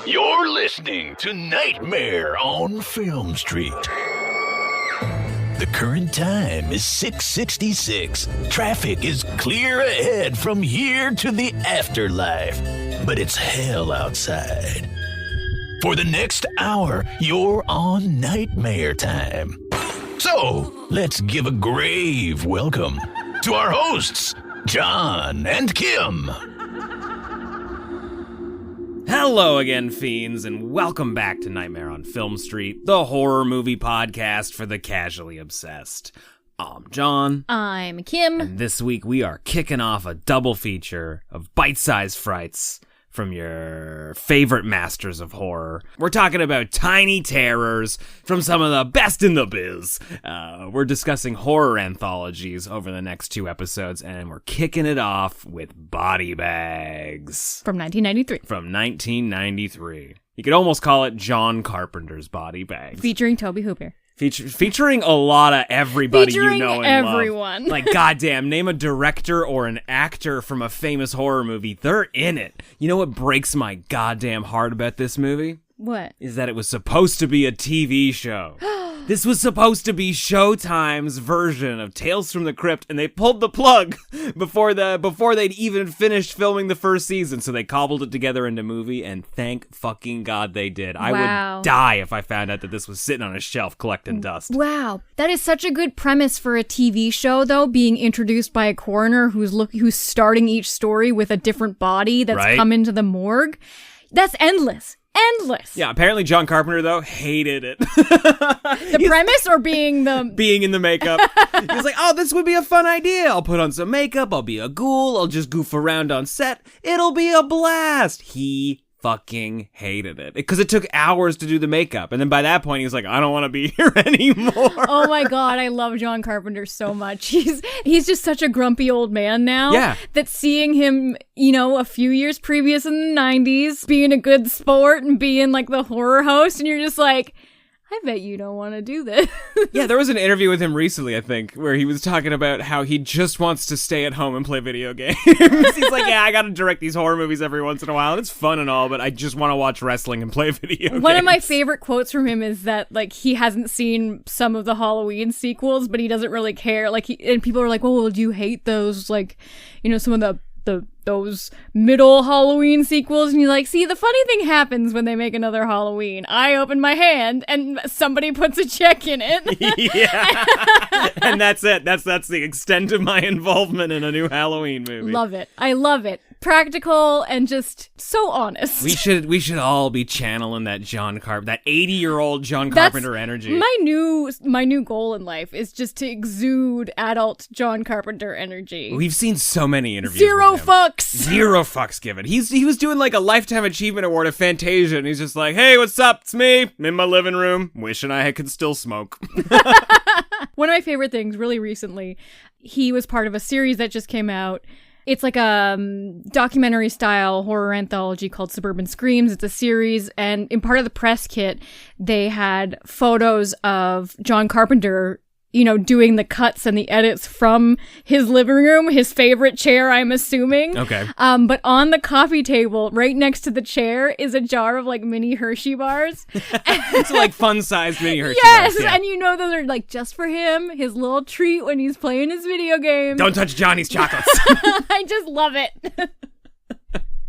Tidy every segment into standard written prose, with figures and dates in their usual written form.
You're listening to Nightmare on Film Street. The current time is 6:66. Traffic is clear ahead from here to the afterlife, but it's hell outside. For the next hour, you're on Nightmare Time. So, let's give a grave welcome to our hosts, Jon and Kim. Hello again, fiends, and welcome back to Nightmare on Film Street, the horror movie podcast for the casually obsessed. I'm Jon. I'm Kim. And this week we are kicking off a double feature of bite-sized frights from your favorite masters of horror. We're talking about tiny terrors from some of the best in the biz. We're discussing horror anthologies over the next 2 episodes, and we're kicking it off with Body Bags. From 1993. From 1993. You could almost call it John Carpenter's Body Bags. Featuring Tobe Hooper. Featuring a lot of everybody you know and everyone. love. Like, goddamn, name a director or an actor from a famous horror movie. They're in it. You know what breaks my goddamn heart about this movie? What? Is that it was supposed to be a TV show. This was supposed to be Showtime's version of Tales from the Crypt, and they pulled the plug before they'd even finished filming the first season, so they cobbled it together into a movie, and thank fucking God they did. I would die if I found out that this was sitting on a shelf collecting dust. Wow. That is such a good premise for a TV show, though, being introduced by a coroner who's starting each story with a different body that's come into the morgue. That's endless. Endless. Yeah, apparently John Carpenter, though, hated it. The premise or being in the makeup? He's like, oh, this would be a fun idea. I'll put on some makeup. I'll be a ghoul. I'll just goof around on set. It'll be a blast. He fucking hated it because it took hours to do the makeup. And then by that point, he was like, I don't want to be here anymore. Oh my God, I love John Carpenter so much. He's just such a grumpy old man now. Yeah. That seeing him, a few years previous in the 90s, being a good sport and being like the horror host, and you're just like, I bet you don't want to do this. Yeah, there was an interview with him recently, I think, where he was talking about how he just wants to stay at home and play video games. He's like, yeah, I got to direct these horror movies every once in a while. And it's fun and all, but I just want to watch wrestling and play video games. One of my favorite quotes from him is that, like, he hasn't seen some of the Halloween sequels, but he doesn't really care. Like, and people are like, well, do you hate those, like, some of those middle Halloween sequels? And you're like, see, the funny thing happens when they make another Halloween. I open my hand and somebody puts a check in it. Yeah. And that's it. That's the extent of my involvement in a new Halloween movie. Love it. I love it. Practical and just so honest. We should all be channeling that that 80-year-old John Carpenter energy. My new goal in life is just to exude adult John Carpenter energy. We've seen so many interviews. Zero fucks given. He was doing like a Lifetime Achievement Award at Fantasia, and he's just like, hey, what's up? It's me. I'm in my living room, wishing I could still smoke. One of my favorite things really recently, he was part of a series that just came out. It's like a documentary-style horror anthology called Suburban Screams. It's a series, and in part of the press kit, they had photos of John Carpenter, doing the cuts and the edits from his living room, his favorite chair, I'm assuming. Okay. But on the coffee table, right next to the chair, is a jar of, like, mini Hershey bars. It's like fun-sized mini Hershey bars. Yes, yeah. And those are, like, just for him, his little treat when he's playing his video game. Don't touch Johnny's chocolates. I just love it.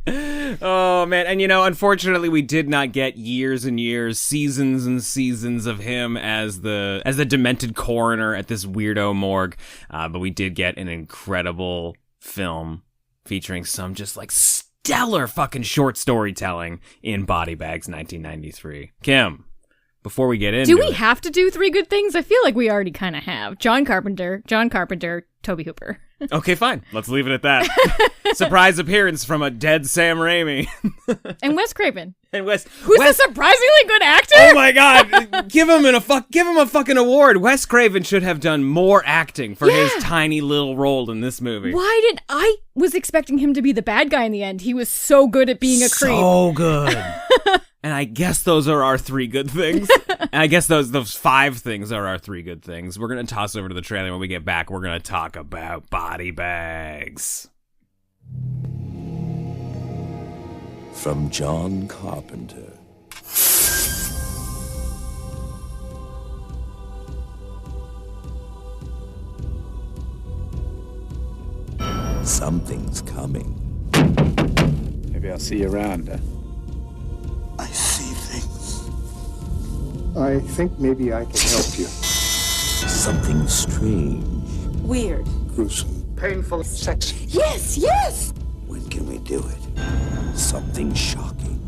Oh man, and unfortunately we did not get years and years, seasons and seasons of him as the demented coroner at this weirdo morgue, but we did get an incredible film featuring some just like stellar fucking short storytelling in Body Bags 1993. Kim, before we get into do we have to do 3 good things? I feel like we already kind of have. John Carpenter, Tobe Hooper. Okay, fine. Let's leave it at that. Surprise appearance from a dead Sam Raimi. And Wes Craven. Who's a surprisingly good actor. Oh my God. Give him a fucking award. Wes Craven should have done more acting for his tiny little role in this movie. I was expecting him to be the bad guy in the end. He was so good at being a creep. So good. And I guess those are our 3 good things. And I guess those 5 things are our 3 good things. We're going to toss over to the trailer. When we get back, we're going to talk about Body Bags. from John Carpenter. Something's coming. Maybe I'll see you around. I see things. I think maybe I can help you. Something strange. Weird. Gruesome. Painful. Sexy. Yes, yes! When can we do it? Something shocking.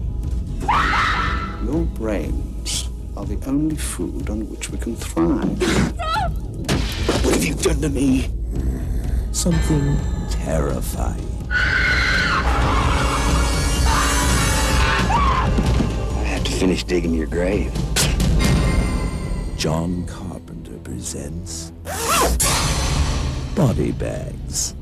Your brains are the only food on which we can thrive. What have you done to me? Something terrifying. I have to finish digging your grave. John Carpenter presents Body Bags.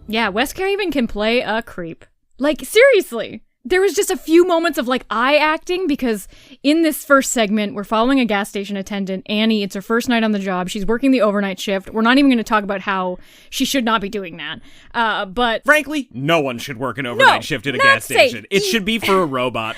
Yeah, Wes Craven can play a creep. Like, seriously. There was just a few moments of, like, eye acting because in this first segment, we're following a gas station attendant, Annie. It's her first night on the job. She's working the overnight shift. We're not even going to talk about how she should not be doing that. But Frankly, no one should work an overnight shift at a gas station. It should be for a robot.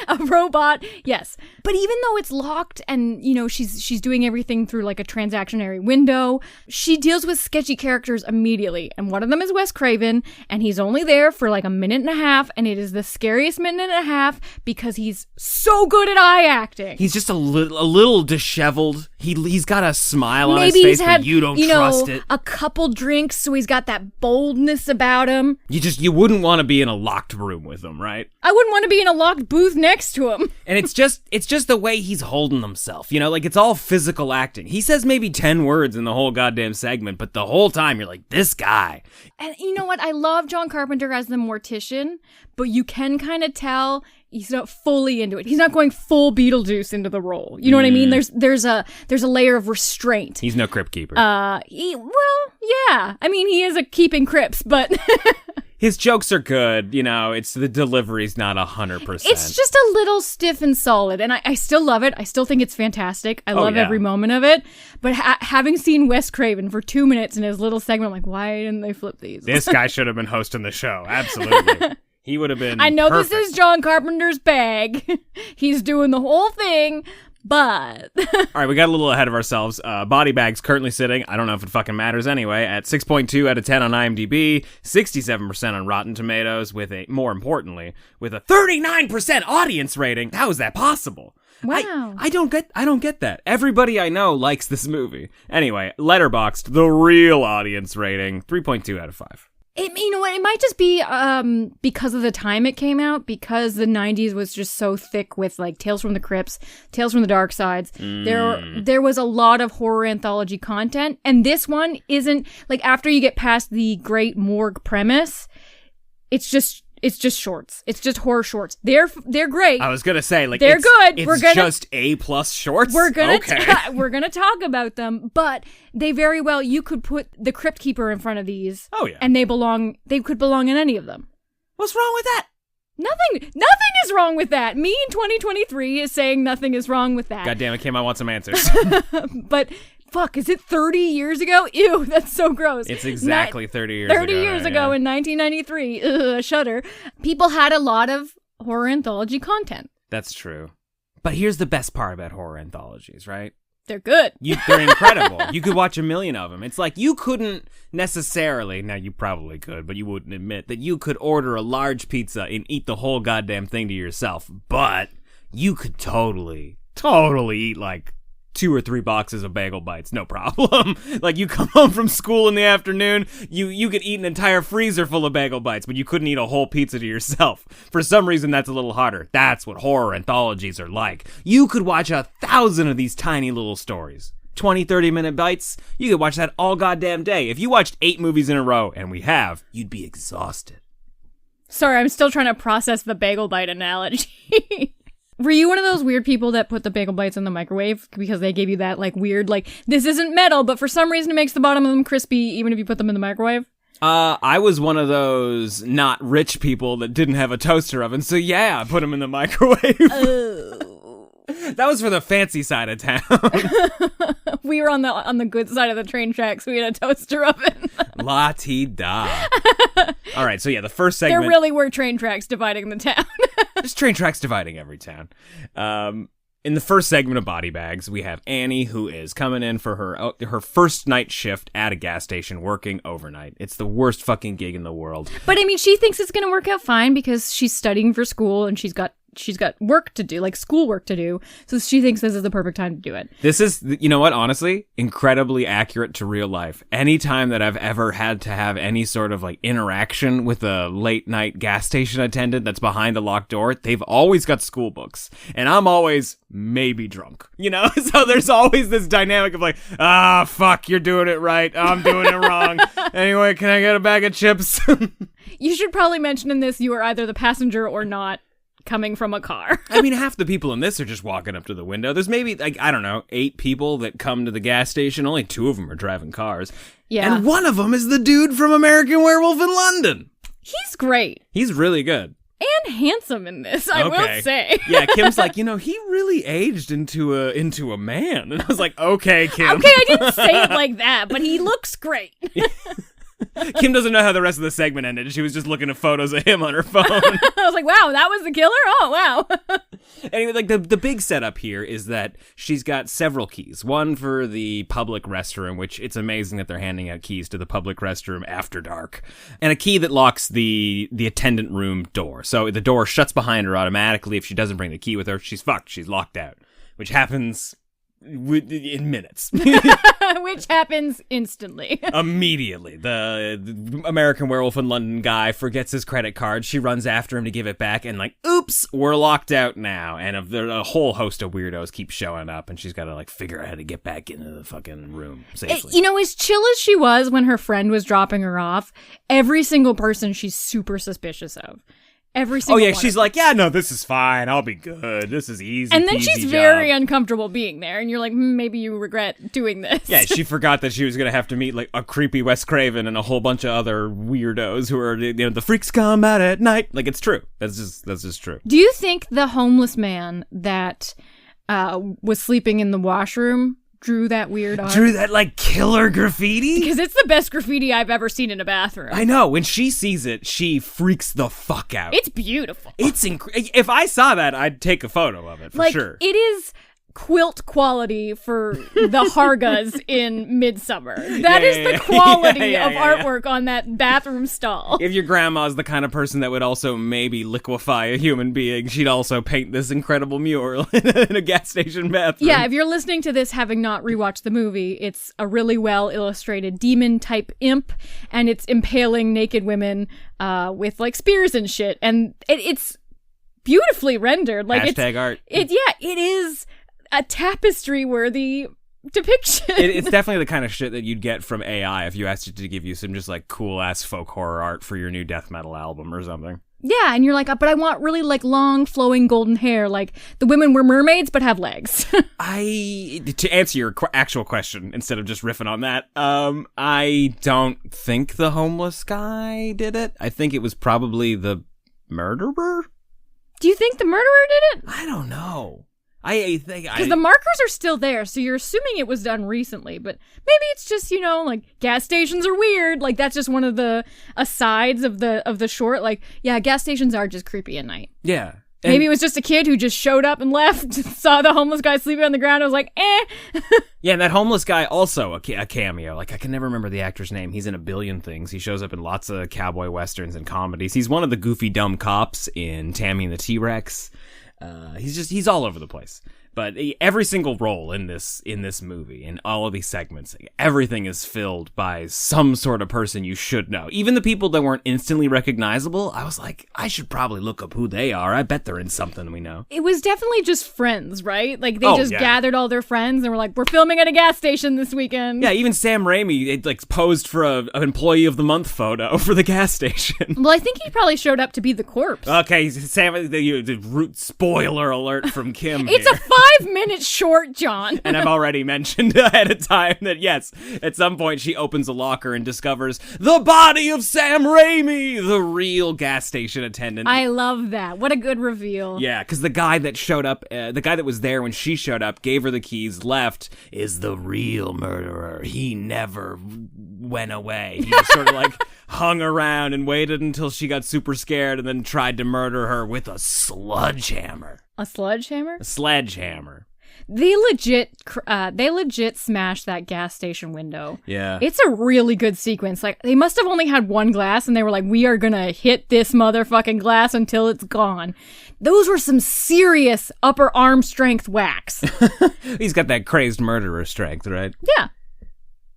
a robot, yes. But even though it's locked and, you know, she's doing everything through, like, a transactionary window, she deals with sketchy characters immediately. And one of them is Wes Craven, and he's only there for, like, a minute and a half, and it is the scariest minute and a half because he's so good at eye acting. He's just a little disheveled. He's got a smile on his Maybe face, he's had, but you don't you know, trust it. a couple drinks, so he's got that boldness about him. You wouldn't want to be in a locked room with him, right? I wouldn't want to be in a locked booth next to him. And it's just the way he's holding himself, you know, like it's all physical acting. He says maybe 10 words in the whole goddamn segment, but the whole time you're like, this guy. And you know what? I love John Carpenter as the mortician, but you can kind of tell he's not fully into it. He's not going full Beetlejuice into the role. You know what I mean? There's a layer of restraint. He's no crypt keeper. Yeah. I mean, he is a keeping crypts, but his jokes are good. You know, it's the delivery's not 100%. It's just a little stiff and solid, and I still love it. I still think it's fantastic. I love every moment of it. But having seen Wes Craven for 2 minutes in his little segment, I'm like, why didn't they flip these? This guy should have been hosting the show. Absolutely. He would have been I know perfect. This is John Carpenter's bag. He's doing the whole thing, but... All right, we got a little ahead of ourselves. Body Bags currently sitting, I don't know if it fucking matters anyway, at 6.2 out of 10 on IMDb, 67% on Rotten Tomatoes, more importantly, with a 39% audience rating. How is that possible? Wow. I don't get that. Everybody I know likes this movie. Anyway, Letterboxd, the real audience rating, 3.2 out of 5. You know what? It might just be because of the time it came out, because the 90s was just so thick with like Tales from the Crypts, Tales from the Dark Sides. There was a lot of horror anthology content, and this one isn't like after you get past the great morgue premise, it's just shorts. It's just horror shorts. They're great. I was gonna say like they're good. It's just A+ shorts. We're gonna talk about them, but they very well you could put the Crypt Keeper in front of these. Oh yeah, and they could belong in any of them. What's wrong with that? Nothing is wrong with that. Me in 2023 is saying nothing is wrong with that. God damn it, Kim, I want some answers. But fuck, is it 30 years ago? Ew, that's so gross. It's exactly 30 years ago. 30 years ago in 1993. Ugh, shudder. People had a lot of horror anthology content. That's true. But here's the best part about horror anthologies, right? They're good. They're incredible. You could watch a million of them. It's like you couldn't necessarily, now you probably could, but you wouldn't admit that you could order a large pizza and eat the whole goddamn thing to yourself. But you could totally eat like 2 or 3 boxes of bagel bites, no problem. Like you come home from school in the afternoon, you could eat an entire freezer full of bagel bites, but you couldn't eat a whole pizza to yourself. For some reason, that's a little harder. That's what horror anthologies are like. You could watch 1,000 of these tiny little stories. 20, 30-minute bites, you could watch that all goddamn day. If you watched 8 movies in a row, and we have, you'd be exhausted. Sorry, I'm still trying to process the bagel bite analogy. Were you one of those weird people that put the bagel bites in the microwave because they gave you that like weird, like, this isn't metal, but for some reason it makes the bottom of them crispy even if you put them in the microwave? I was one of those not rich people that didn't have a toaster oven, so yeah, I put them in the microwave. That was for the fancy side of town. We were on the good side of the train tracks. We had a toaster oven. La-ti-da. All right, so yeah, the first segment... There really were train tracks dividing the town. There's train tracks dividing every town. In the first segment of Body Bags, we have Annie, who is coming in for her first night shift at a gas station, working overnight. It's the worst fucking gig in the world. But I mean, she thinks it's going to work out fine because she's studying for school and she's got work to do, like school work to do. So she thinks this is the perfect time to do it. This is, you know what, honestly, incredibly accurate to real life. Anytime that I've ever had to have any sort of like interaction with a late night gas station attendant that's behind a locked door, they've always got school books. And I'm always maybe drunk, you know? So there's always this dynamic of like, fuck, you're doing it right. I'm doing it wrong. Anyway, can I get a bag of chips? You should probably mention in this you are either the passenger or not coming from a car. I mean, half the people in this are just walking up to the window. There's maybe, like, I don't know, 8 people that come to the gas station. Only 2 of them are driving cars. Yeah. And one of them is the dude from American Werewolf in London. He's great. He's really good. And handsome in this, I will say. Yeah, Kim's like, he really aged into a man. And I was like, okay, Kim. Okay, I didn't say it like that, but he looks great. Kim doesn't know how the rest of the segment ended. She was just looking at photos of him on her phone. I was like, wow, that was the killer? Oh, wow. Anyway, like the big setup here is that she's got several keys. One for the public restroom, which it's amazing that they're handing out keys to the public restroom after dark. And a key that locks the attendant room door. So the door shuts behind her automatically. If she doesn't bring the key with her, she's fucked. She's locked out, which happens in minutes. Which happens instantly. Immediately. The American Werewolf in London guy forgets his credit card. She runs after him to give it back and like, oops, we're locked out now. And a whole host of weirdos keep showing up and she's got to like figure out how to get back into the fucking room safely. As chill as she was when her friend was dropping her off, every single person she's super suspicious of. Every single one. She's like, yeah, no, this is fine. I'll be good. This is easy. And then peasy she's job. very uncomfortable being there. And you're like, maybe you regret doing this. Yeah, she forgot that she was going to have to meet like a creepy Wes Craven and a whole bunch of other weirdos who are, the freaks come out at night. Like, it's true. That's just true. Do you think the homeless man that was sleeping in the washroom drew that weird art? Drew that, like, killer graffiti? Because it's the best graffiti I've ever seen in a bathroom. I know. When she sees it, she freaks the fuck out. It's beautiful. It's if I saw that, I'd take a photo of it, for sure. It is quilt quality for the Hargas in Midsummer. That is the quality of artwork on that bathroom stall. If your grandma's the kind of person that would also maybe liquefy a human being, she'd also paint this incredible mural in a gas station bathroom. Yeah, if you're listening to this having not rewatched the movie, it's a really well illustrated demon type imp, and it's impaling naked women with like spears and shit, and it's beautifully rendered. Like Hashtag art. It is a tapestry-worthy depiction. It's definitely the kind of shit that you'd get from AI if you asked it to give you some just like cool-ass folk horror art for your new death metal album or something. Yeah, and you're like, but I want really like long, flowing golden hair. Like the women were mermaids but have legs. To answer your actual question, instead of just riffing on that, I don't think the homeless guy did it. I think it was probably the murderer. Do you think the murderer did it? I don't know. I think because the markers are still there, so you're assuming it was done recently, but maybe it's just, like gas stations are weird. Like that's just one of the asides of the short. Like, yeah, gas stations are just creepy at night. Yeah. Maybe it was just a kid who just showed up and left, saw the homeless guy sleeping on the ground, and was like, eh. Yeah, and that homeless guy also a cameo. Like, I can never remember the actor's name. He's in a billion things. He shows up in lots of cowboy westerns and comedies. He's one of the goofy, dumb cops in Tammy and the T-Rex. He's all over the place. But every single role in this movie, in all of these segments, everything is filled by some sort of person you should know. Even the people that weren't instantly recognizable, I was like, I should probably look up who they are. I bet they're in something we know. It was definitely just friends, right? Like they gathered all their friends and were like, we're filming at a gas station this weekend. Yeah, even Sam Raimi posed for an employee of the month photo for the gas station. Well, I think he probably showed up to be the corpse. Okay, Sam, the spoiler alert from Kim. It's here. a 5 minutes short, John. And I've already mentioned ahead of time that, yes, at some point she opens a locker and discovers the body of Sam Raimi, the real gas station attendant. I love that. What a good reveal. Yeah, because the guy that showed up, the guy that was there when she showed up, gave her the keys, left, is the real murderer. He never went away. He just sort of like hung around and waited until she got super scared and then tried to murder her with a sledgehammer. A sledgehammer? A sledgehammer. They legit smashed that gas station window. Yeah. It's a really good sequence. Like, they must have only had one glass, and they were like, we are gonna hit this motherfucking glass until it's gone. Those were some serious upper arm strength whacks. He's got that crazed murderer strength, right? Yeah.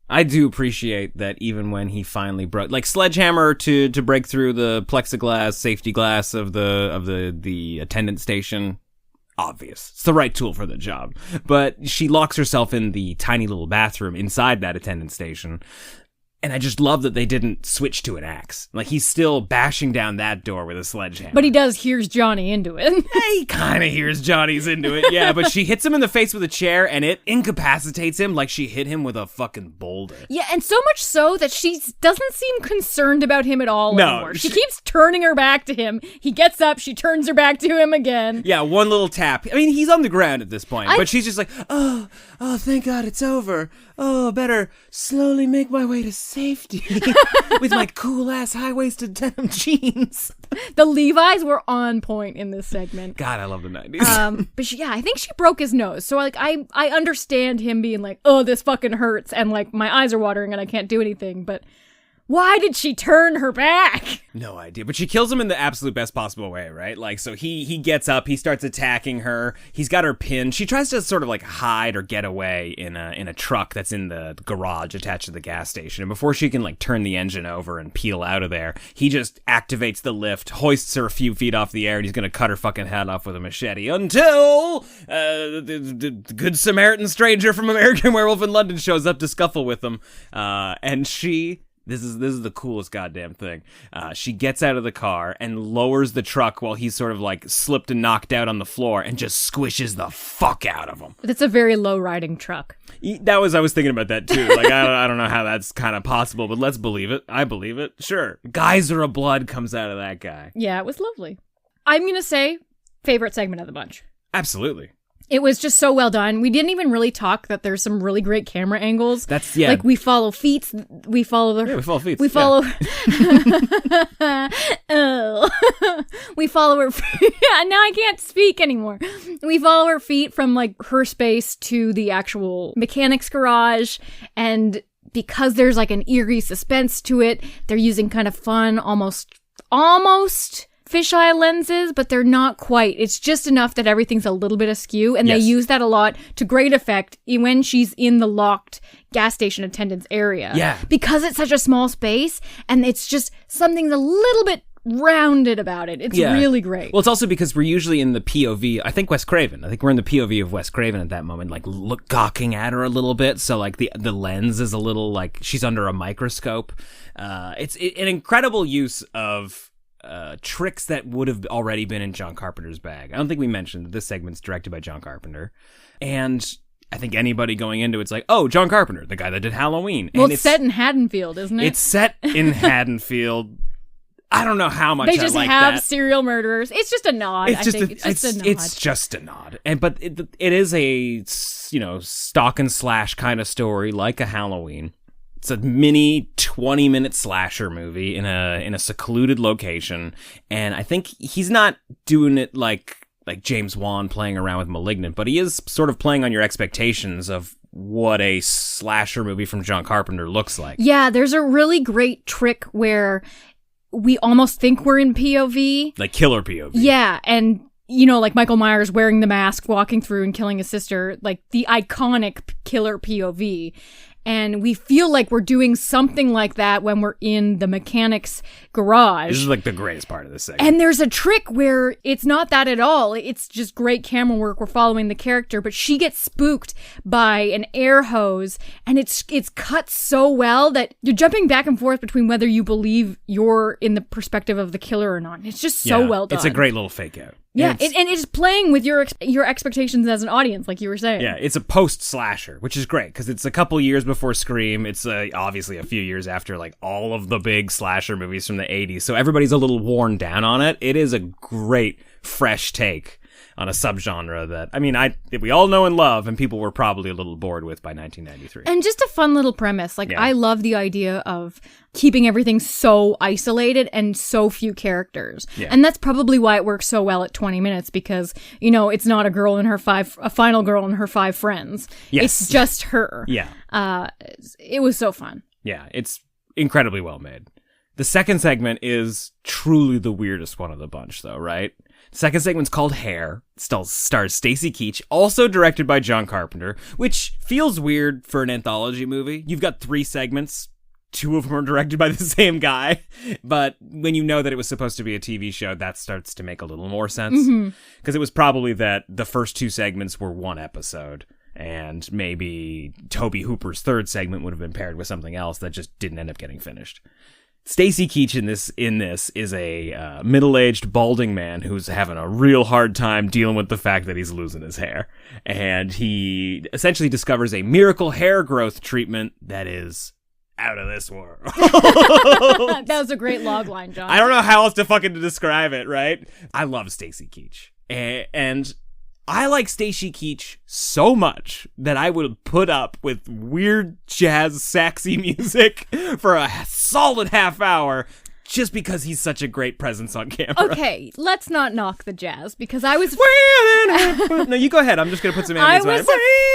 I do appreciate that even when he finally broke, like Sledgehammer to break through the plexiglass safety glass of the attendant station. Obvious. It's the right tool for the job. But she locks herself in the tiny little bathroom inside that attendant station. And I just love that they didn't switch to an axe. Like, he's still bashing down that door with a sledgehammer. But he does hears Johnny into it. He kind of hears Johnny's into it, yeah. But she hits him in the face with a chair, and it incapacitates him like she hit him with a fucking boulder. Yeah, and so much so that she doesn't seem concerned about him at all anymore. She keeps turning her back to him. He gets up, she turns her back to him again. Yeah, one little tap. I mean, he's on the ground at this point, but she's just like, oh, thank God it's over. Oh, better slowly make my way to safety with my cool-ass high-waisted denim jeans. The Levi's were on point in this segment. God, I love the 90s. But I think she broke his nose. So, like, I understand him being like, oh, this fucking hurts, and, like, my eyes are watering and I can't do anything, but why did she turn her back? No idea, but she kills him in the absolute best possible way, right? Like, so he gets up, he starts attacking her, he's got her pinned. She tries to sort of like hide or get away in a truck that's in the garage attached to the gas station. And before she can like turn the engine over and peel out of there, he just activates the lift, hoists her a few feet off the air, and he's gonna cut her fucking head off with a machete until the good Samaritan stranger from American Werewolf in London shows up to scuffle with him, and she. This is the coolest goddamn thing. She gets out of the car and lowers the truck while he's sort of like slipped and knocked out on the floor and just squishes the fuck out of him. It's a very low riding truck. I was thinking about that too. Like, I don't know how that's kind of possible, but let's believe it. I believe it. Sure. Geyser of blood comes out of that guy. Yeah, it was lovely. I'm going to say favorite segment of the bunch. Absolutely. It was just so well done. We didn't even really talk that there's some really great camera angles. That's, yeah. Like, we follow feet. We follow we follow feet. We follow... We follow her... Now I can't speak anymore. We follow her feet from, like, her space to the actual mechanic's garage. And because there's, like, an eerie suspense to it, they're using kind of fun, almost fisheye lenses, but they're not quite. It's just enough that everything's a little bit askew, and They use that a lot to great effect when she's in the locked gas station attendant's area. Yeah. Because it's such a small space, and it's just something's a little bit rounded about it. It's really great. Well, it's also because we're usually in the POV. I think we're in the POV of Wes Craven at that moment, like gawking at her a little bit. So like the lens is a little like she's under a microscope. It's an incredible use of tricks that would have already been in John Carpenter's bag. I don't think we mentioned that this segment's directed by John Carpenter. And I think anybody going into it's like, oh, John Carpenter, the guy that did Halloween. Well, and it's set in Haddonfield, isn't it? It's set in Haddonfield. I don't know how much they just I like have that. serial murderers. It's just a nod. It's just a nod. But it is a stalk and slash kind of story, like a Halloween. It's a mini 20-minute slasher movie in a secluded location, and I think he's not doing it like James Wan playing around with Malignant, but he is sort of playing on your expectations of what a slasher movie from John Carpenter looks like. Yeah, there's a really great trick where we almost think we're in POV. Like killer POV. Yeah, and like Michael Myers wearing the mask, walking through and killing his sister, like the iconic killer POV. And we feel like we're doing something like that when we're in the mechanic's garage. This is like the greatest part of this segment. And there's a trick where it's not that at all. It's just great camera work. We're following the character, but she gets spooked by an air hose, and it's cut so well that you're jumping back and forth between whether you believe you're in the perspective of the killer or not. It's just so well done. It's a great little fake out. Yeah, and it's playing with your expectations as an audience, like you were saying. Yeah, it's a post-slasher, which is great, because it's a couple years before Scream. It's obviously a few years after, like, all of the big slasher movies from the 80s, so everybody's a little worn down on it. It is a great, fresh take on a subgenre that, I mean, we all know and love, and people were probably a little bored with by 1993. And just a fun little premise. Like, I love the idea of keeping everything so isolated and so few characters. Yeah. And that's probably why it works so well at 20 minutes, because, you know, it's not a final girl and her 5 friends. Yes. It's just her. Yeah. It was so fun. Yeah, it's incredibly well made. The second segment is truly the weirdest one of the bunch, though, right? Second segment's called Hair. Stars Stacy Keach, also directed by John Carpenter, which feels weird for an anthology movie. You've got 3 segments. 2 of them are directed by the same guy. But when you know that it was supposed to be a TV show, that starts to make a little more sense. Because it was probably that the first 2 segments were 1 episode. And maybe Tobe Hooper's 3rd segment would have been paired with something else that just didn't end up getting finished. Stacy Keach in this is a middle-aged balding man who's having a real hard time dealing with the fact that he's losing his hair. And he essentially discovers a miracle hair growth treatment that is out of this world. That was a great log line, John. I don't know how else to fucking describe it, right? I love Stacy Keach. And I like Stacy Keach so much that I would put up with weird jazz saxy music for a solid half hour just because he's such a great presence on camera. Okay, let's not knock the jazz, because I was... No, you go ahead. I'm just going to put some ambient. I was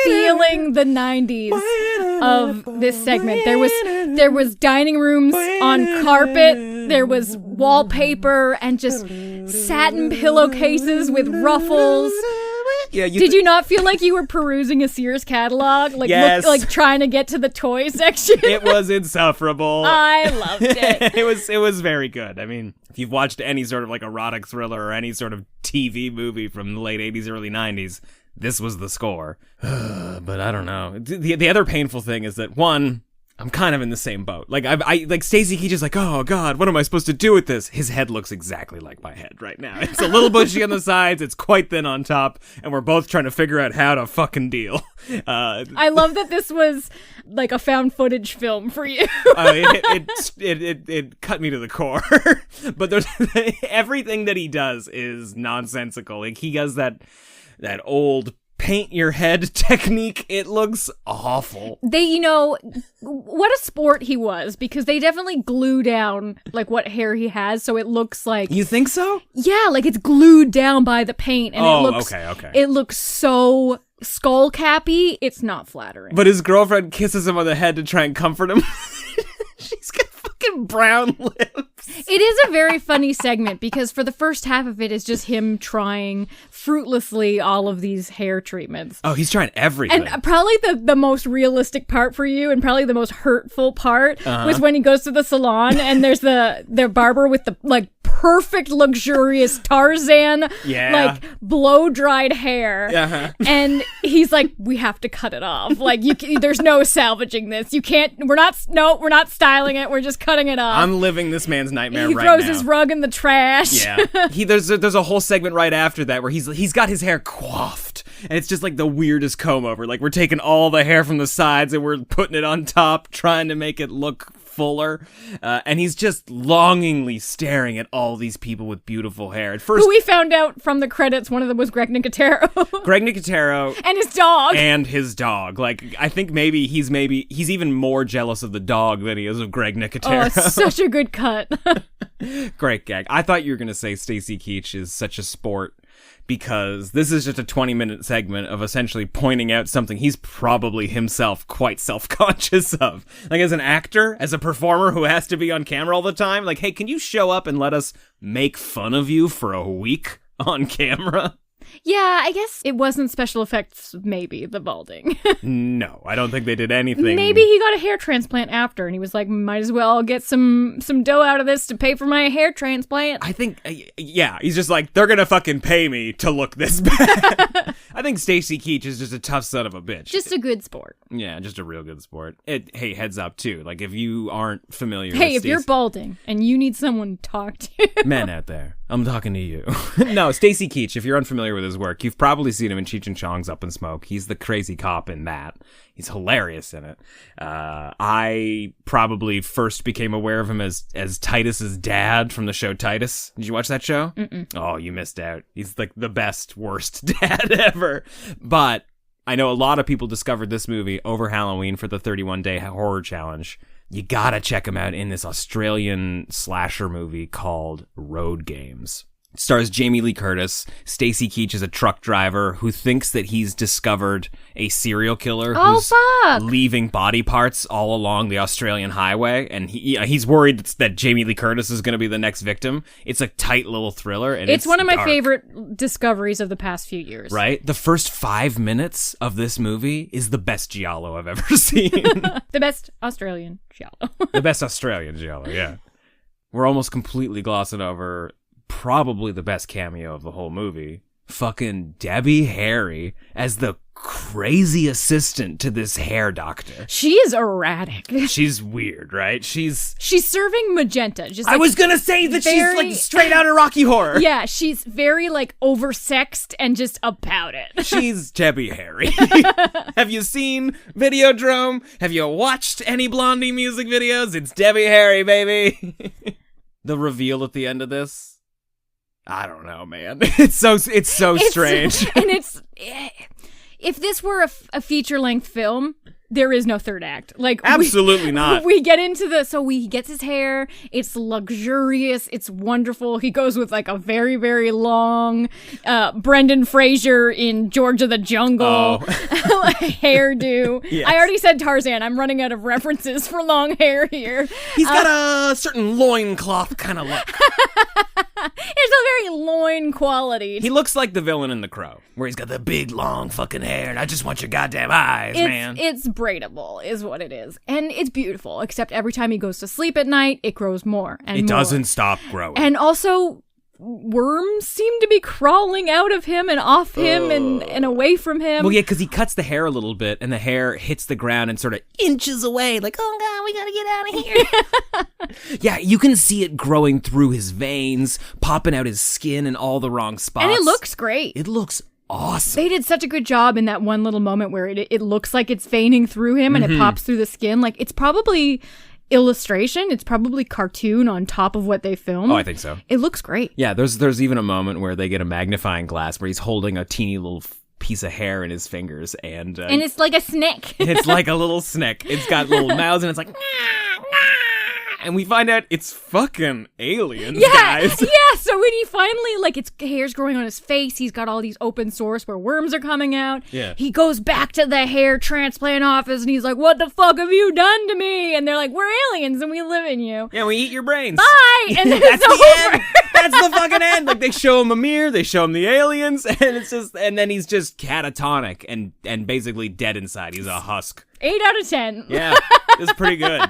feeling the 90s of this segment. There was dining rooms on carpet, there was wallpaper, and just satin pillowcases with ruffles. Yeah, Did you not feel like you were perusing a Sears catalog? Like, yes. like trying to get to the toy section? It was insufferable. I loved it. It was very good. I mean, if you've watched any sort of like erotic thriller or any sort of TV movie from the late 80s, early 90s, this was the score. But I don't know. The other painful thing is that, one, I'm kind of in the same boat. Like, I like Stacy Keach is like, oh God, what am I supposed to do with this? His head looks exactly like my head right now. It's a little bushy on the sides, it's quite thin on top, and we're both trying to figure out how to fucking deal. I love that this was like a found footage film for you. It cut me to the core. But there's everything that he does is nonsensical. Like, he does that old paint your head technique. It looks awful. What a sport he was, because they definitely glue down like what hair he has, so it looks like... You think so? Yeah, like it's glued down by the paint, and okay. It looks so skull cappy. It's not flattering. But his girlfriend kisses him on the head to try and comfort him. She's got fucking brown lips. It is a very funny segment, because for the first half of it is just him trying fruitlessly all of these hair treatments. Oh, he's trying everything. And probably the most realistic part for you, and probably the most hurtful part, was when he goes to the salon and there's the barber with the like perfect luxurious Tarzan like blow dried hair. And he's like, we have to cut it off. Like, there's no salvaging this. You can't, we're not styling it. We're just cutting it off. I'm living this man's nightmare right now. He throws his rug in the trash. Yeah. There's a whole segment right after that where he's got his hair coiffed, and it's just like the weirdest comb over. Like, we're taking all the hair from the sides and we're putting it on top, trying to make it look fuller, and he's just longingly staring at all these people with beautiful hair. At first, who we found out from the credits, one of them was Greg Nicotero. Greg Nicotero and his dog. Like, I think maybe he's even more jealous of the dog than he is of Greg Nicotero. Oh, it's such a good cut. Great gag. I thought you were gonna say Stacy Keach is such a sport, because this is just a 20-minute segment of essentially pointing out something he's probably himself quite self-conscious of. Like, as an actor, as a performer who has to be on camera all the time, like, hey, can you show up and let us make fun of you for a week on camera? Yeah, I guess it wasn't special effects, maybe, the balding. No, I don't think they did anything. Maybe he got a hair transplant after, and he was like, might as well get some dough out of this to pay for my hair transplant. I think, yeah, he's just like, they're gonna fucking pay me to look this bad. I think Stacy Keach is just a tough son of a bitch. Just a good sport. Yeah, just a real good sport. Hey, heads up, too. Like, if you aren't familiar with Hey, if you're balding and you need someone to talk to. Men out there, I'm talking to you. No, Stacy Keach, if you're unfamiliar with his work, you've probably seen him in Cheech and Chong's Up in Smoke. He's the crazy cop in that. He's hilarious in it. I probably first became aware of him as Titus's dad from the show Titus. Did you watch that show? Mm-mm. Oh, you missed out. He's like the best, worst dad ever. But I know a lot of people discovered this movie over Halloween for the 31-day horror challenge. You gotta check him out in this Australian slasher movie called Road Games. It stars Jamie Lee Curtis. Stacy Keach is a truck driver who thinks that he's discovered a serial killer who's leaving body parts all along the Australian highway, and he's worried that Jamie Lee Curtis is going to be the next victim. It's a tight little thriller, and it's one of my dark. favorite discoveries of the past few years. Right? The first 5 minutes of this movie is the best giallo I've ever seen. The best Australian giallo. The best Australian giallo, yeah. We're almost completely glossing over probably the best cameo of the whole movie. Fucking Debbie Harry as the crazy assistant to this hair doctor. She is erratic. She's weird, right? She's serving magenta. Just like, I was gonna say that she's like straight out of Rocky Horror. Yeah, she's very like oversexed and just about it. She's Debbie Harry. Have you seen Videodrome? Have you watched any Blondie music videos? It's Debbie Harry, baby. The reveal at the end of this, I don't know, man. It's so strange. And if this were a feature-length film, there is no third act. Like absolutely not. We get into he gets his hair. It's luxurious. It's wonderful. He goes with like a very, very long Brendan Fraser in George of the Jungle hairdo. Yes. I already said Tarzan. I'm running out of references for long hair here. He's got a certain loincloth kind of look. It's a very loin quality. He looks like the villain in The Crow, where he's got the big, long fucking hair, and I just want your goddamn eyes, man. It's braidable, is what it is. And it's beautiful, except every time he goes to sleep at night, it grows more and more. It doesn't stop growing. And also, worms seem to be crawling out of him and off him and away from him. Well, yeah, because he cuts the hair a little bit, and the hair hits the ground and sort of inches away, like, oh, God, we gotta get out of here. Yeah, you can see it growing through his veins, popping out his skin in all the wrong spots. And it looks great. It looks awesome. They did such a good job in that one little moment where it looks like it's veining through him and it pops through the skin. Like, it's probably illustration. It's probably cartoon on top of what they filmed. Oh, I think so. It looks great. Yeah, there's even a moment where they get a magnifying glass where he's holding a teeny little piece of hair in his fingers, and it's like a snake. It's like a little snake. It's got little mouths, and it's like, and we find out it's fucking aliens, guys. Yeah, so when he finally, like, its hair's growing on his face, he's got all these open sores where worms are coming out. Yeah. He goes back to the hair transplant office, and he's like, what the fuck have you done to me? And they're like, we're aliens, and we live in you. Yeah, we eat your brains. Bye! And then That's it's the over. end. That's the fucking end. Like, they show him a mirror, they show him the aliens, and it's just, and then he's just catatonic and basically dead inside. He's a husk. 8 out of 10. Yeah, it's pretty good.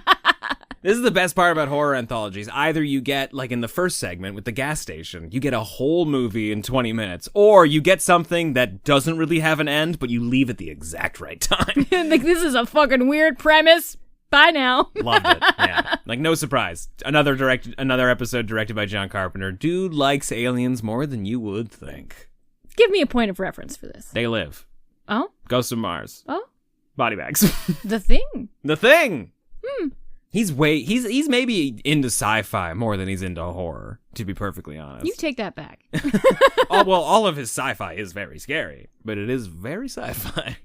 This is the best part about horror anthologies. Either you get, like in the first segment with the gas station, you get a whole movie in 20 minutes, or you get something that doesn't really have an end, but you leave at the exact right time. Like, this is a fucking weird premise. Bye now. Loved it. Yeah. Like, no surprise. Another episode directed by John Carpenter. Dude likes aliens more than you would think. Give me a point of reference for this. They live. Oh? Ghosts of Mars. Oh? Body bags. The Thing. The Thing. He's maybe into sci-fi more than he's into horror, to be perfectly honest. You take that back. All of his sci-fi is very scary, but it is very sci-fi.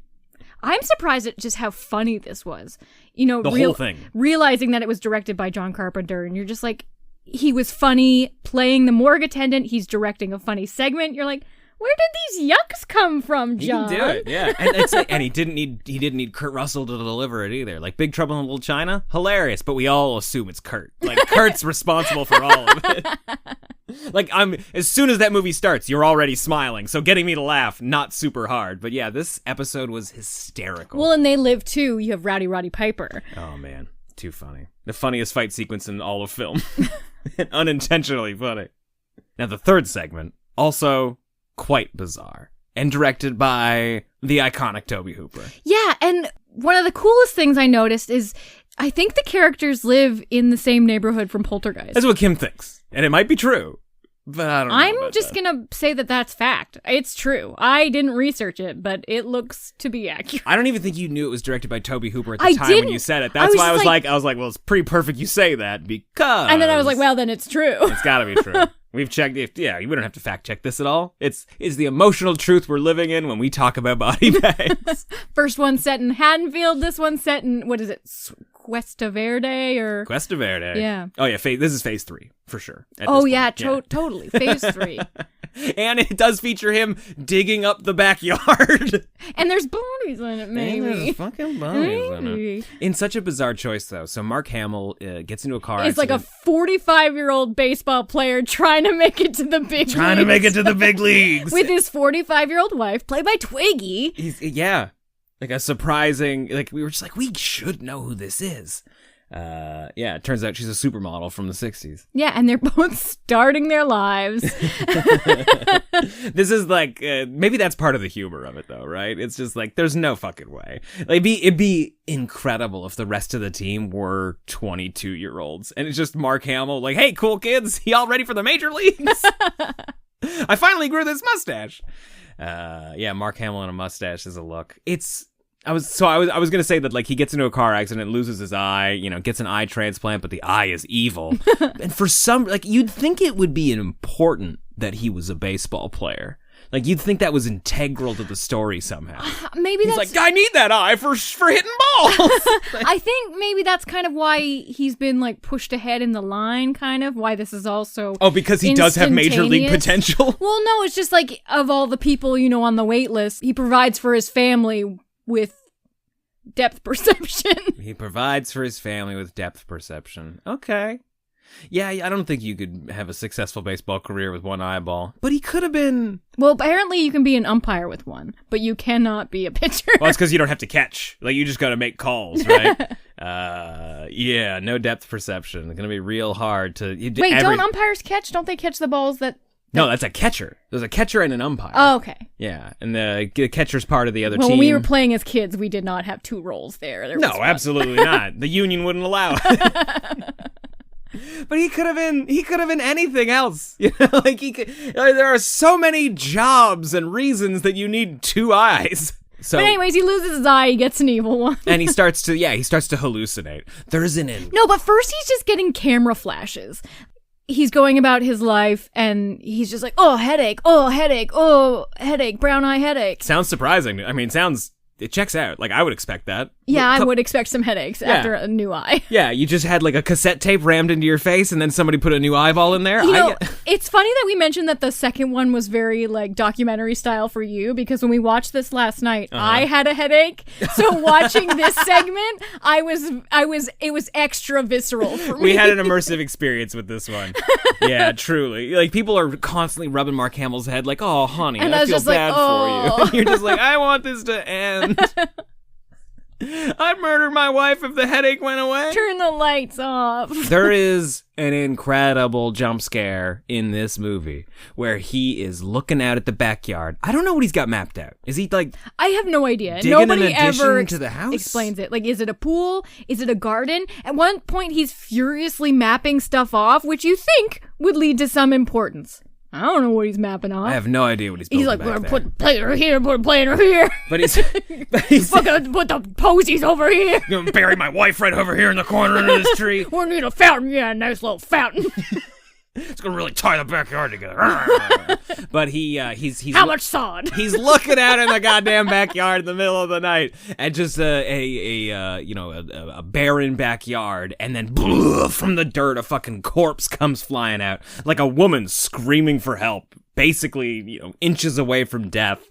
I'm surprised at just how funny this was. You know, the whole thing. Realizing that it was directed by John Carpenter, and you're just like, he was funny playing the morgue attendant. He's directing a funny segment. You're like, where did these yucks come from, John? He can do it, yeah. And it's like, and he didn't need Kurt Russell to deliver it either. Like Big Trouble in Little China, hilarious, but we all assume it's Kurt. Like Kurt's responsible for all of it. Like, as soon as that movie starts, you're already smiling. So getting me to laugh, not super hard. But yeah, this episode was hysterical. Well, and They Live Too. You have Rowdy Roddy Piper. Oh, man. Too funny. The funniest fight sequence in all of film. Unintentionally funny. Now, the third segment, also quite bizarre. And directed by the iconic Tobe Hooper. Yeah, and one of the coolest things I noticed is I think the characters live in the same neighborhood from Poltergeist. That's what Kim thinks. And it might be true. But I don't know. I'm just going to say that that's fact. It's true. I didn't research it, but it looks to be accurate. I don't even think you knew it was directed by Tobe Hooper at the time when you said it. That's why I was like, well, it's pretty perfect you say that because... And then I was like, well, then it's true. It's gotta be true. We've checked we don't have to fact check this at all. It's the emotional truth we're living in when we talk about body bags. First one set in Haddonfield, this one set in, what is it, Cuesta Verde or... Cuesta Verde. Yeah. Oh yeah, this is phase 3, for sure. Oh yeah, totally. Phase 3. And it does feature him digging up the backyard. And there's bodies in it, maybe. And there's fucking bodies in it. In such a bizarre choice, though. So Mark Hamill gets into a car It's accident. like a 45-year-old baseball player trying to make it to the big leagues. Trying to make it to the big leagues. With his 45-year-old wife, played by Twiggy. Yeah. Like a surprising... Like, we were just like, we should know who this is. Yeah, it turns out she's a supermodel from the 60s. Yeah, and they're both starting their lives. This is like, maybe that's part of the humor of it, though, right? It's just like, there's no fucking way. Like, it'd be incredible if the rest of the team were 22-year-olds. And it's just Mark Hamill, like, hey, cool kids, y'all ready for the major leagues? I finally grew this mustache. Yeah, Mark Hamill and a mustache is a look. I was gonna say that, like, he gets into a car accident, loses his eye, gets an eye transplant, but the eye is evil. And for some, like, you'd think it would be important that he was a baseball player. Like, you'd think that was integral to the story somehow. Maybe he's like, I need that eye for hitting balls. I think maybe that's kind of why he's been, like, pushed ahead in the line, kind of, why this is also because he does have major league potential? Well, no, it's just like, of all the people, on the wait list, he provides for his family with depth perception. He provides for his family with depth perception. Okay. Yeah, I don't think you could have a successful baseball career with one eyeball. But he could have been... Well, apparently you can be an umpire with one, but you cannot be a pitcher. Well, it's because you don't have to catch. Like, you just got to make calls, right? Yeah, no depth perception. It's going to be real hard to... Wait, don't umpires catch? Don't they catch the balls that... No, that's a catcher. There's a catcher and an umpire. Oh, okay. Yeah, and the catcher's part of the other team. When we were playing as kids, we did not have two roles there. No, absolutely not. The union wouldn't allow it. But he could have been anything else. Like there are so many jobs and reasons that you need two eyes. So, but anyways, he loses his eye, he gets an evil one. And he starts to hallucinate. There's No, but first he's just getting camera flashes. He's going about his life, and he's just like, oh, headache, brown eye headache. Sounds surprising. I mean, it checks out. Like, I would expect that. Yeah, I would expect some headaches after a new eye. Yeah, you just had, like, a cassette tape rammed into your face, and then somebody put a new eyeball in there. It's funny that we mentioned that the second one was very, like, documentary style for you, because when we watched this last night, I had a headache. So watching this segment, it was extra visceral for me. We had an immersive experience with this one. Yeah, truly. Like, people are constantly rubbing Mark Hamill's head, like, oh, honey, and I feel bad for you. You're just like, I want this to end. I'd murder my wife if the headache went away. Turn the lights off. There is an incredible jump scare in this movie where he is looking out at the backyard. I don't know what he's got mapped out. Is he like... I have no idea. Nobody ever to the house? Explains it. Like, is it a pool? Is it a garden? At one point, he's furiously mapping stuff off, which you think would lead to some importance. I don't know what he's mapping off. I have no idea what he's building. He's like, we're put a planer here, put a planer here. But he's put the posies over here. You're gonna bury my wife right over here in the corner under this tree. We need a fountain. Yeah, a nice little fountain. It's gonna really tie the backyard together. But he's how much sod? He's looking out in the goddamn backyard in the middle of the night, and just a barren backyard, and then from the dirt a fucking corpse comes flying out, like a woman screaming for help, basically inches away from death.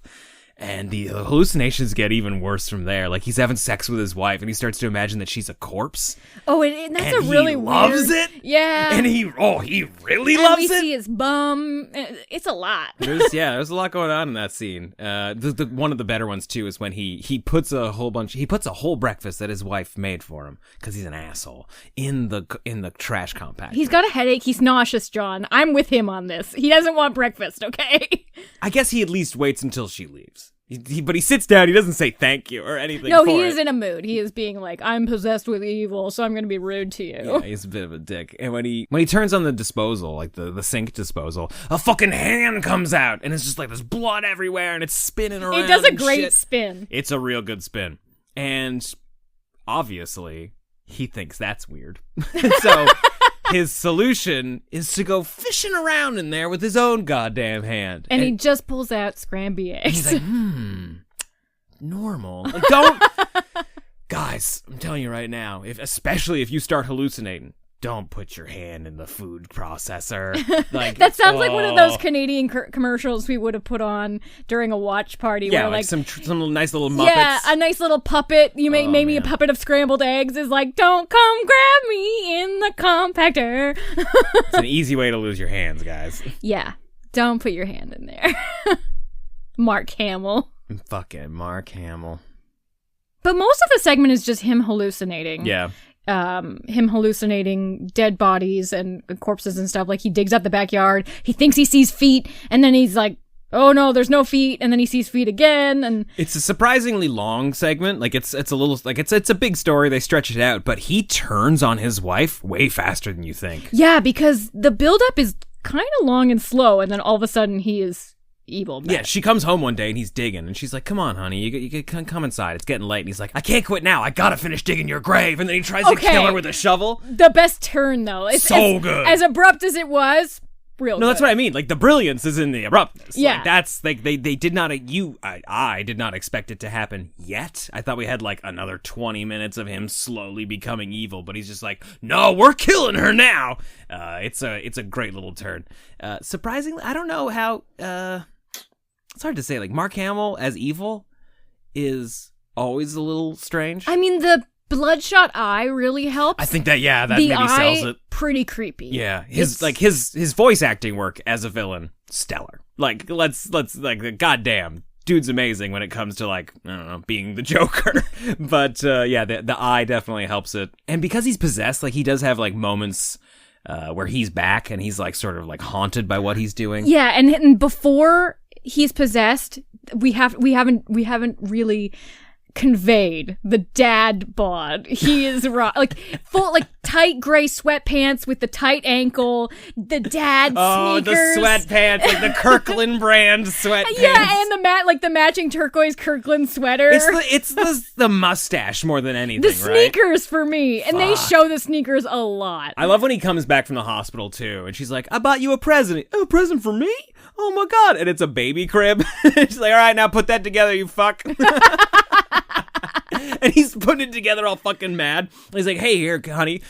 And the hallucinations get even worse from there. Like, he's having sex with his wife, and he starts to imagine that she's a corpse. Oh, and that's and a really he weird... loves it? Yeah. And he really and loves we it? see his bum. It's a lot. There's a lot going on in that scene. One of the better ones, too, is when he puts a whole breakfast that his wife made for him, because he's an asshole, in the trash compactor. He's got a headache. He's nauseous, John. I'm with him on this. He doesn't want breakfast, okay? I guess he at least waits until she leaves. But he sits down. He doesn't say thank you or anything. No, he is in a mood. He is being like, I'm possessed with evil, so I'm going to be rude to you. Yeah, he's a bit of a dick. And when he turns on the disposal, like the sink disposal, a fucking hand comes out, and it's just like there's blood everywhere, and it's spinning around. It does a and great shit. spin. It's a real good spin, and obviously he thinks that's weird. So his solution is to go fishing around in there with his own goddamn hand. And he just pulls out scramby eggs. He's like, normal. Like, don't... Guys, I'm telling you right now, especially if you start hallucinating, don't put your hand in the food processor. Like, that sounds like one of those Canadian commercials we would have put on during a watch party. Yeah, where, like some nice little Muppets. Yeah, a nice little puppet. You made me a puppet of scrambled eggs. Is like, don't come grab me in the compactor. It's an easy way to lose your hands, guys. Yeah, don't put your hand in there. Mark Hamill. Fucking Mark Hamill. But most of the segment is just him hallucinating. Yeah. Him hallucinating dead bodies and corpses and stuff. Like, he digs up the backyard, he thinks he sees feet, and then he's like, oh no, there's no feet, and then he sees feet again. And it's a surprisingly long segment. Like, it's a little, like, it's a big story, they stretch it out, but he turns on his wife way faster than you think. Yeah, because the buildup is kind of long and slow, and then all of a sudden he is evil. Bad. Yeah, she comes home one day and he's digging, and she's like, come on, honey, you can come inside, it's getting late. And he's like, I can't quit now, I gotta finish digging your grave. And then he tries to kill her with a shovel. The best turn, though. It's good. As abrupt as it was, real good. That's what I mean. Like, the brilliance is in the abruptness. Yeah. Like, that's, like, they did not, I did not expect it to happen yet. I thought we had, like, another 20 minutes of him slowly becoming evil, but he's just like, no, we're killing her now. It's a great little turn. Surprisingly, I don't know how, it's hard to say. Like, Mark Hamill as evil is always a little strange. I mean, the bloodshot eye really helps. I think that the maybe eye, sells it. Pretty creepy. Yeah, his voice acting work as a villain, stellar. Like, let's goddamn, dude's amazing when it comes to, like, I don't know, being the Joker. But yeah, the eye definitely helps it. And because he's possessed, like, he does have, like, moments where he's back and he's, like, sort of, like, haunted by what he's doing. Yeah, and before he's possessed, we haven't really conveyed the dad bod. He is like full, like, tight gray sweatpants with the tight ankle, the dad sneakers. Oh, the sweatpants, like the Kirkland brand sweatpants. Yeah, and the matching turquoise Kirkland sweater. It's the mustache more than anything. The sneakers, right? For me, and they show the sneakers a lot. I love when he comes back from the hospital too, and she's like, "I bought you a present." "Oh, a present for me? Oh my god!" And it's a baby crib. She's like, "All right, now put that together, you fuck." And he's putting it together all fucking mad. He's like, "Hey, here, honey,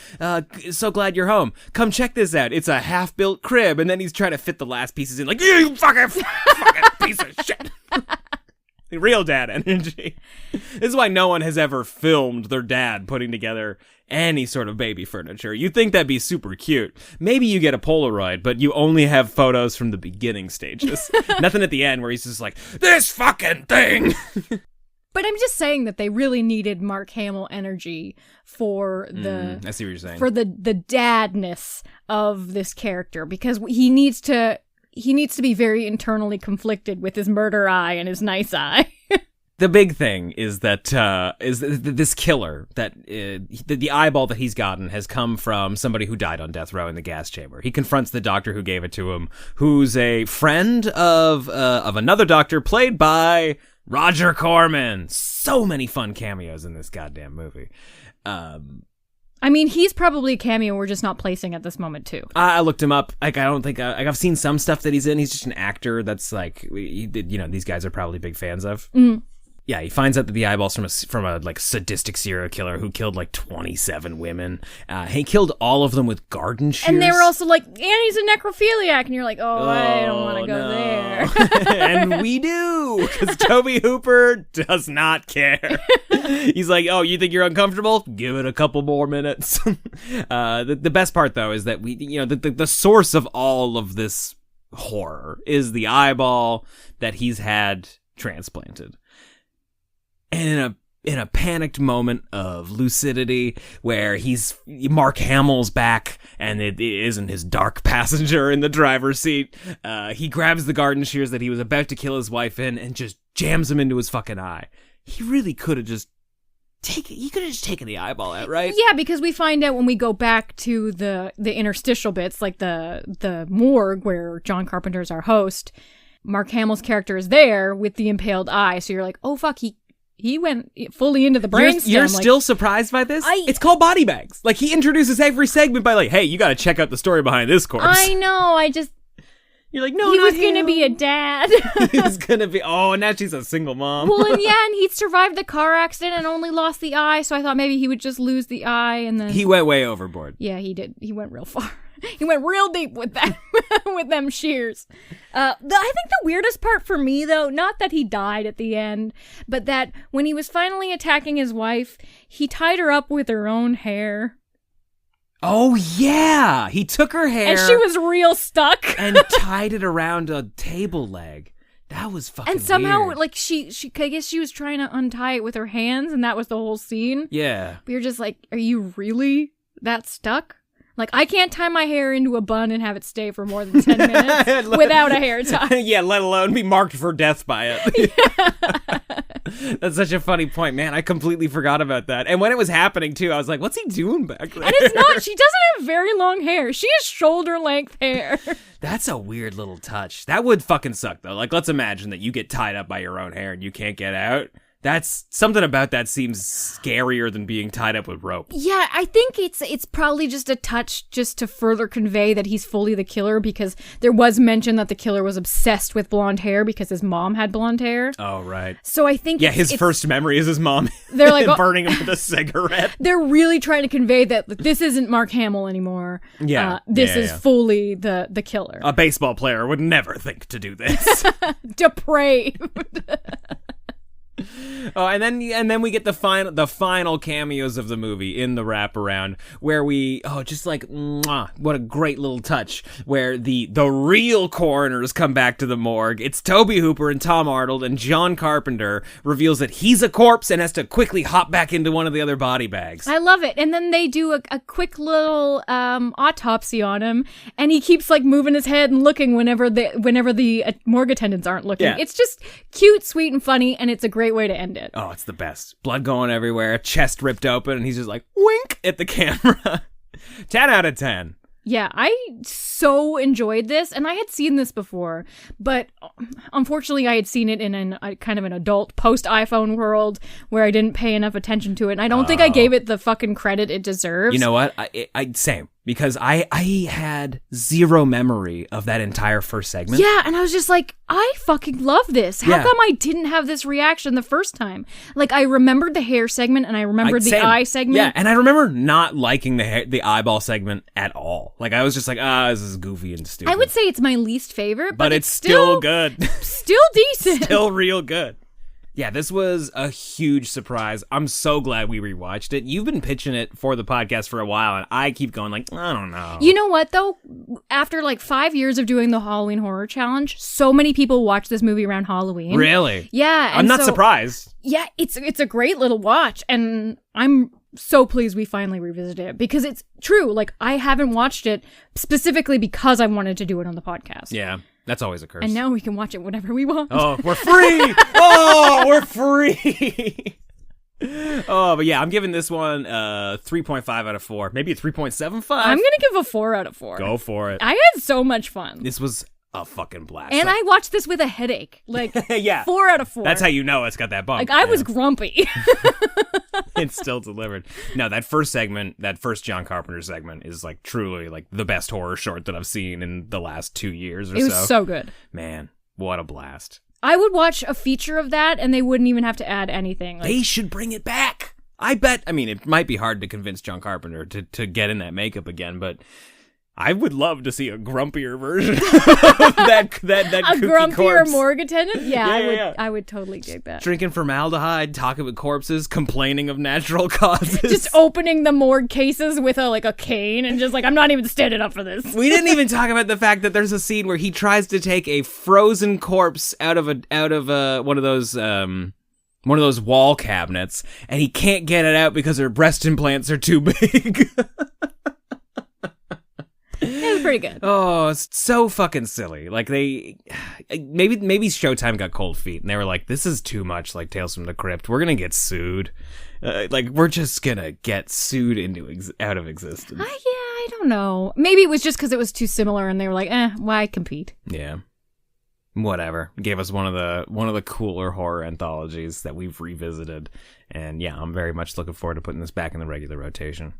so glad you're home. Come check this out. It's a half-built crib." And then he's trying to fit the last pieces in, like, "Yeah, you fucking piece of shit." Real dad energy. This is why no one has ever filmed their dad putting together any sort of baby furniture. You'd think that'd be super cute. Maybe you get a Polaroid, but you only have photos from the beginning stages. Nothing at the end where he's just like, "This fucking thing." But I'm just saying that they really needed Mark Hamill energy for the I see what you're saying. For the dadness of this character, because he needs to be very internally conflicted with his murder eye and his nice eye. The big thing is that this killer, that the eyeball that he's gotten has come from somebody who died on death row in the gas chamber. He confronts the doctor who gave it to him, who's a friend of another doctor played by Roger Corman. So many fun cameos in this goddamn movie. I mean, he's probably a cameo we're just not placing at this moment, too. I looked him up. Like, I don't think I've seen some stuff that he's in. He's just an actor that's like, these guys are probably big fans of. Mm. Yeah, he finds out that the eyeball's from a like sadistic serial killer who killed like 27 women. He killed all of them with garden shears. And they were also like, and he's a necrophiliac. And you're like, oh I don't want to go there. And we do, because Tobe Hooper does not care. He's like, oh, you think you're uncomfortable? Give it a couple more minutes. The best part, though, is that the source of all of this horror is the eyeball that he's had transplanted. And in a panicked moment of lucidity where Mark Hamill's back and it isn't his dark passenger in the driver's seat, he grabs the garden shears that he was about to kill his wife in and just jams them into his fucking eye. He really could have just taken the eyeball out, right? Yeah, because we find out when we go back to the interstitial bits, like the morgue where John Carpenter is our host, Mark Hamill's character is there with the impaled eye. So you're like, oh fuck, he went fully into the brainstem. You're still surprised by this? It's called Body Bags. Like, he introduces every segment by like, hey, you gotta check out the story behind this corpse. I know, You're like, no, he not was going to be a dad. He was going to be, and now she's a single mom. Well, and he'd survived the car accident and only lost the eye, so I thought maybe he would just lose the eye and then... He went way overboard. Yeah, he did. He went real far. He went real deep with that, with them shears. I think the weirdest part for me, though, not that he died at the end, but that when he was finally attacking his wife, he tied her up with her own hair. Oh, yeah. He took her hair. And she was real stuck. And tied it around a table leg. That was fucking And somehow, weird. like, she I guess she was trying to untie it with her hands, and that was the whole scene. Yeah. But you're just like, are you really that stuck? Like, I can't tie my hair into a bun and have it stay for more than 10 minutes without a hair tie. Yeah, let alone be marked for death by it. Yeah. That's such a funny point. Man, I completely forgot about that. And when it was happening, too, I was like, what's he doing back there? And it's not, she doesn't have very long hair. She has shoulder-length hair. That's a weird little touch. That would fucking suck, though. Like, let's imagine that you get tied up by your own hair and you can't get out. That's something about that seems scarier than being tied up with rope. Yeah, I think it's probably just a touch just to further convey that he's fully the killer, because there was mention that the killer was obsessed with blonde hair because his mom had blonde hair. Oh, right. So I think his first memory is his mom. They're like burning him with a cigarette. They're really trying to convey that this isn't Mark Hamill anymore. Yeah. This is fully the killer. A baseball player would never think to do this. Depraved. Oh, and then we get the final cameos of the movie in the wraparound, where just like, mwah, what a great little touch, where the real coroners come back to the morgue. It's Tobe Hooper and Tom Arnold, and John Carpenter reveals that he's a corpse and has to quickly hop back into one of the other body bags. I love it. And then they do a quick little autopsy on him, and he keeps like moving his head and looking whenever the morgue attendants aren't looking. Yeah. It's just cute, sweet, and funny, and it's a great way to end it. Oh, it's the best. Blood going everywhere, chest ripped open, and he's just like, wink at the camera. 10 out of 10. Yeah, I so enjoyed this, and I had seen this before, but unfortunately I had seen it in a kind of an adult post-iPhone world where I didn't pay enough attention to it, and I don't think I gave it the fucking credit it deserves. You know what? Same. Because I had zero memory of that entire first segment. Yeah, and I was just like, I fucking love this. How come I didn't have this reaction the first time? Like, I remembered the hair segment, and I remembered the eye segment. Yeah, and I remember not liking the eyeball segment at all. Like, I was just like, this is goofy and stupid. I would say it's my least favorite, but it's still good. Still decent. Still real good. Yeah, this was a huge surprise. I'm so glad we rewatched it. You've been pitching it for the podcast for a while, and I keep going like, I don't know. You know what, though? After like 5 years of doing the Halloween Horror Challenge, so many people watch this movie around Halloween. Really? Yeah. I'm not surprised. Yeah, it's a great little watch, and I'm so pleased we finally revisited it, because it's true. Like, I haven't watched it specifically because I wanted to do it on the podcast. Yeah. That's always a curse. And now we can watch it whenever we want. Oh, we're free! Oh, we're free! Oh, but yeah, I'm giving this one 3.5 out of 4. Maybe a 3.75. I'm going to give a 4 out of 4. Go for it. I had so much fun. This was a fucking blast. And I watched this with a headache. Like, yeah. 4 out of 4. That's how you know it's got that bump. Like, I was grumpy. It's still delivered. No, that first John Carpenter segment is like truly like the best horror short that I've seen in the last 2 years or so. It was so good. Man, what a blast. I would watch a feature of that and they wouldn't even have to add anything. They should bring it back. I bet, I mean, it might be hard to convince John Carpenter to get in that makeup again, but I would love to see a grumpier version of that a kooky grumpier corpse. morgue attendant? Yeah, Yeah. I would totally dig that. Drinking formaldehyde, talking with corpses, complaining of natural causes. Just opening the morgue cases with a cane and just like, I'm not even standing up for this. We didn't even talk about the fact that there's a scene where he tries to take a frozen corpse out of one of those wall cabinets, and he can't get it out because her breast implants are too big. It was pretty good. Oh, it's so fucking silly. Like maybe Showtime got cold feet and they were like, this is too much like Tales from the Crypt. We're gonna get sued. We're just gonna get sued out of existence. I don't know. Maybe it was just because it was too similar and they were like, why compete? Yeah. Whatever. Gave us one of the cooler horror anthologies that we've revisited. And yeah, I'm very much looking forward to putting this back in the regular rotation.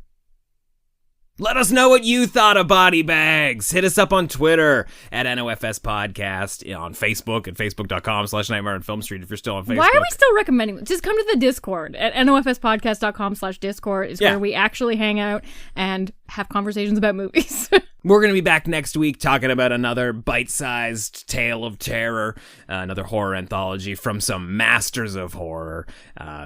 Let us know what you thought of Body Bags. Hit us up on Twitter at NOFS Podcast, on Facebook at facebook.com/Nightmare on Film Street if you're still on Facebook. Why are we still recommending? Just come to the Discord at nofspodcast.com/Discord is where we actually hang out and have conversations about movies. We're going to be back next week talking about another bite-sized tale of terror, another horror anthology from some masters of horror,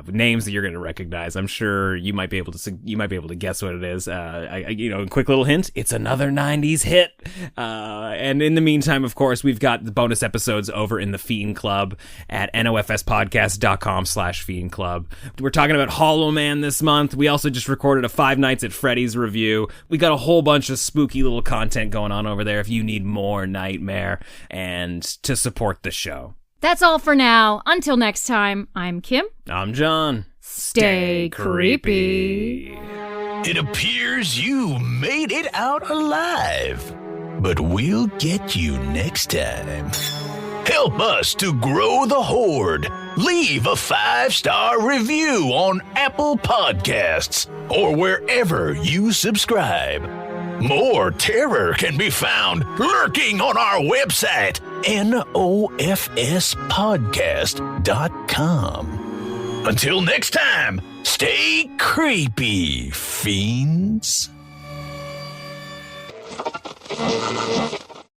names that you're going to recognize. I'm sure you might be able to guess what it is. A quick little hint: it's another '90s hit. And in the meantime, of course, we've got the bonus episodes over in the Fiend Club at nofspodcast.com/Fiend Club. We're talking about Hollow Man this month. We also just recorded a Five Nights at Freddy's review. We got a whole bunch of spooky little content going on over there if you need more nightmare and to support the show. That's all for now. Until next time, I'm Kim. I'm John. Stay creepy. It appears you made it out alive, but we'll get you next time. Help us to grow the horde. Leave a 5-star review on Apple Podcasts or wherever you subscribe. More terror can be found lurking on our website, nofspodcast.com. Until next time, stay creepy, fiends.